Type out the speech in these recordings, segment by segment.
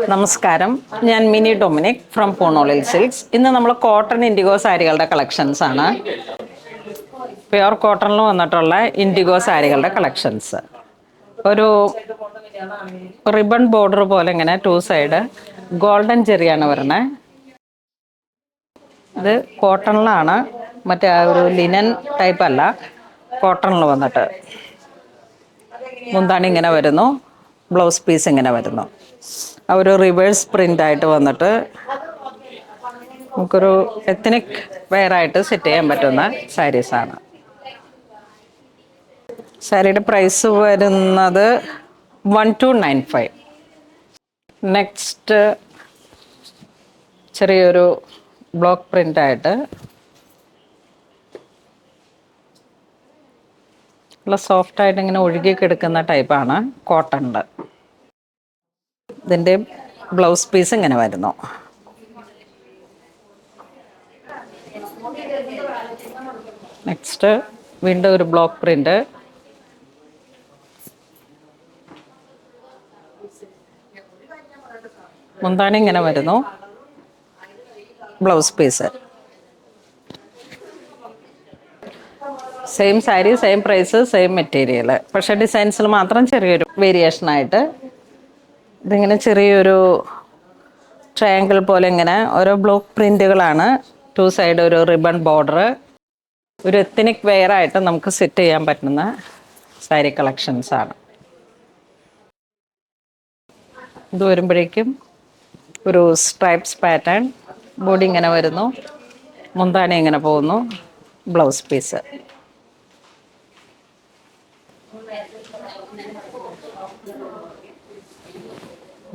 നമസ്കാരം, ഞാൻ mini Dominic from പൂണോളിൽ silks. ഇന്ന് നമ്മൾ കോട്ടൺ ഇൻഡിഗോ സാരികളുടെ കളക്ഷൻസ് ആണ്. പ്യുർ കോട്ടണിൽ വന്നിട്ടുള്ള ഇൻഡിഗോ സാരികളുടെ കളക്ഷൻസ്. ഒരു റിബൺ ബോർഡർ പോലെ ഇങ്ങനെ 2 സൈഡ് ഗോൾഡൻ ചെറിയാണ് വരണേ. ഇത് കോട്ടണിലാണ്, മറ്റേ ഒരു ലിനൻ ടൈപ്പ് അല്ല, കോട്ടണിൽ വന്നിട്ട് മുന്താണി ഇങ്ങനെ വരുന്നു, ബ്ലൗസ് പീസ് ഇങ്ങനെ വരുന്നു. ഒരു റിവേഴ്സ് പ്രിൻ്റ് ആയിട്ട് വന്നിട്ട് നമുക്കൊരു എത്നിക് വെയറായിട്ട് സെറ്റ് ചെയ്യാൻ പറ്റുന്ന സാരീസാണ്. സാരിയുടെ പ്രൈസ് വരുന്നത് 1295. നെക്സ്റ്റ് ചെറിയൊരു ബ്ലോക്ക് പ്രിൻ്റായിട്ട് നല്ല സോഫ്റ്റായിട്ട് ഇങ്ങനെ ഒഴുകി കിടക്കുന്ന ടൈപ്പാണ് കോട്ടണിൽ. ഇതിൻ്റെ ബ്ലൗസ് പീസ് ഇങ്ങനെ വരുന്നു. നെക്സ്റ്റ് വീണ്ടും ഒരു ബ്ലോക്ക് പ്രിൻ്റ്. മുന്താണി ഇങ്ങനെ വരുന്നു, blouse piece. Same sari, same price, same material. പക്ഷേ ഡിസൈൻസിൽ മാത്രം ചെറിയൊരു വേരിയേഷനായിട്ട് ഇതിങ്ങനെ ചെറിയൊരു ട്രയാങ്കിൾ പോലെ ഇങ്ങനെ ഓരോ ബ്ലോക്ക് പ്രിൻ്റുകളാണ്. 2 സൈഡ് ഒരു റിബൺ ബോർഡർ. ഒരു എത്നിക് വെയറായിട്ട് നമുക്ക് സെറ്റ് ചെയ്യാൻ പറ്റുന്ന സാരി കളക്ഷൻസാണ്. ഇത് വരുമ്പോഴേക്കും ഒരു സ്ട്രൈപ്സ് പാറ്റേൺ, ബോഡി ഇങ്ങനെ വരുന്നു, മുന്താണി ഇങ്ങനെ പോകുന്നു, ബ്ലൗസ് പീസ്.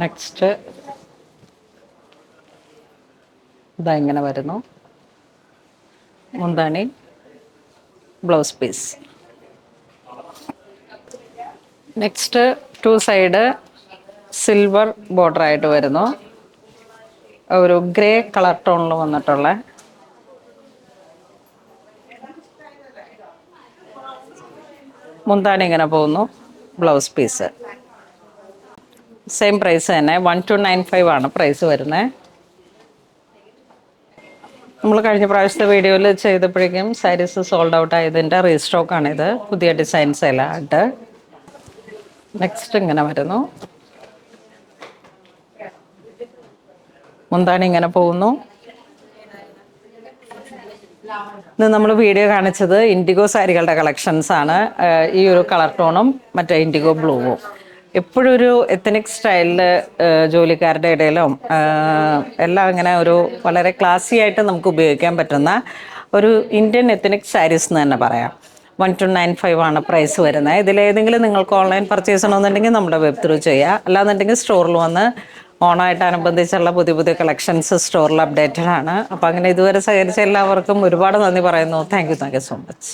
നെക്സ്റ്റ് ഇതാ ഇങ്ങനെ വരുന്നു, മുന്താണി, blouse piece. Next 2 side silver ബോർഡറായിട്ട് വരുന്നു, ഒരു ഗ്രേ കളർ ടോണിൽ വന്നിട്ടുള്ള മുന്താണി ഇങ്ങനെ പോകുന്നു, ബ്ലൗസ് പീസ്. സെയിം പ്രൈസ് തന്നെ, 1295 ആണ് പ്രൈസ് വരുന്നത്. നമ്മൾ കഴിഞ്ഞ പ്രാവശ്യത്തെ വീഡിയോയിൽ ചെയ്തപ്പോഴേക്കും സാരീസ് സോൾഡ് ഔട്ട് ആയതിൻ്റെ റീസ്റ്റോക്കാണിത്, പുതിയ ഡിസൈൻസ് എല്ലാം ആയിട്ട്. നെക്സ്റ്റ് ഇങ്ങനെ വരുന്നു, മുന്താണി ഇങ്ങനെ പോകുന്നു. ഇന്ന് നമ്മൾ വീഡിയോ കാണിച്ചത് ഇൻഡിഗോ സാരികളുടെ കളക്ഷൻസ് ആണ്. ഈ ഒരു കളർ ടോണും മറ്റേ ഇൻഡിഗോ ബ്ലൂവും. എപ്പോഴും ഒരു എത്തനിക് സ്റ്റൈലിൽ ജോലിക്കാരുടെ ഇടയിലും എല്ലാം ഇങ്ങനെ ഒരു വളരെ ക്ലാസി ആയിട്ട് നമുക്ക് ഉപയോഗിക്കാൻ പറ്റുന്ന ഒരു ഇന്ത്യൻ എത്തനിക് സാരീസ് എന്ന് തന്നെ പറയാം. 1295 ആണ് പ്രൈസ് വരുന്നത്. ഇതിലേതെങ്കിലും നിങ്ങൾക്ക് ഓൺലൈൻ പർച്ചേസ് ചെയ്യണമെന്നുണ്ടെങ്കിൽ നമ്മുടെ വെബ് ത്രൂ ചെയ്യുക. അല്ലാന്നുണ്ടെങ്കിൽ സ്റ്റോറിൽ വന്ന് ഓണമായിട്ടനുബന്ധിച്ചുള്ള പുതിയ പുതിയ കളക്ഷൻസ് സ്റ്റോറിൽ അപ്ഡേറ്റഡ് ആണ്. അപ്പോൾ അങ്ങനെ ഇതുവരെ സഹകരിച്ച എല്ലാവർക്കും ഒരുപാട് നന്ദി പറയുന്നു. Thank you so much.